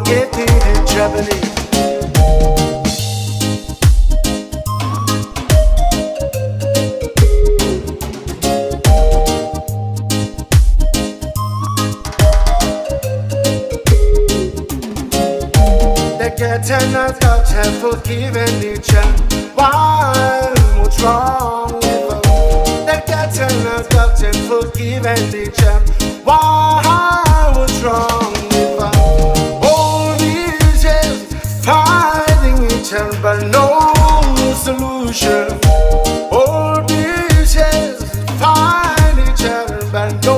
forget the traveling. The cat and I thought had forgiven each other. Why? What's wrong with us? The cat and I thought had forgiven each other. Why? What's wrong with us? All these years fighting each other, but no solution. All these years fighting each other, but no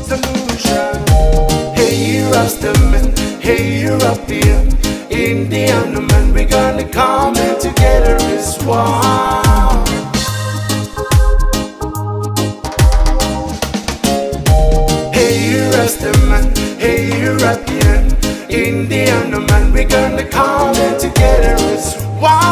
solution. Hey, Rastaman, hey, European, Indian man, we gonna come in together as one. Hey, Rastaman, hey, European, Indian man, we gonna come in together as one.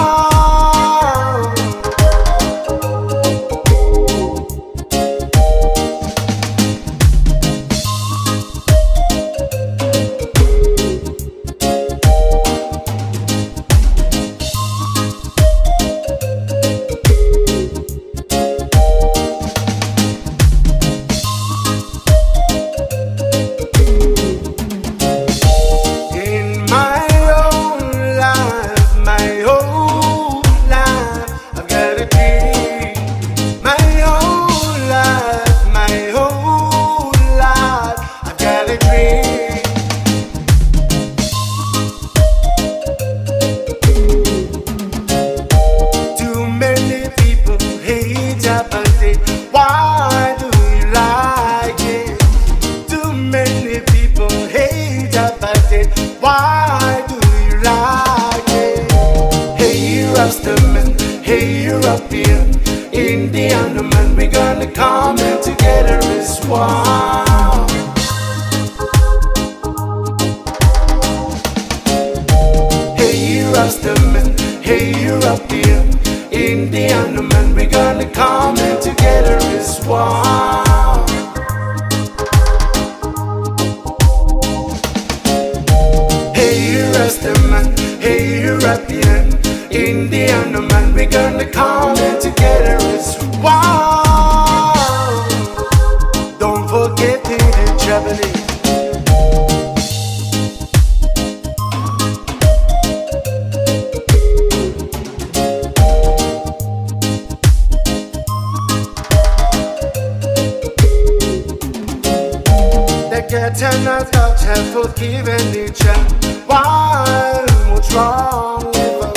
Why do you like it? Too many people hate about it. Why do you like it? Hey, Rastaman, hey, European, Indian man, we gonna come in together as one. Hey, Rastaman, hey, European, Indian man, we gonna come in together as one. Hey, Rastaman, hey, European, Indian man, we gonna come in together as one. Don't forget the traveling. The cat and I thought had forgiven each other. Why? What's wrong with us?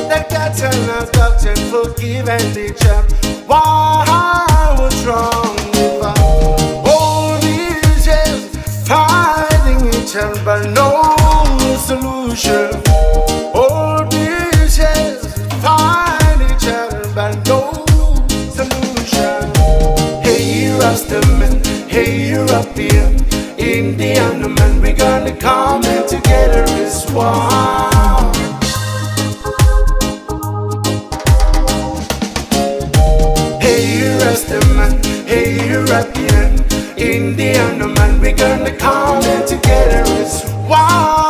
The cat and I thought had forgiven each other. Why? What's wrong with us? All these years fighting each other, but no solution. All these years fighting each other, but no solution. Hey, Rastaman, hey, European, Indian man, we gonna come in together as one. Hey, Rastaman, hey, European, Indian man, we gonna come in together as one.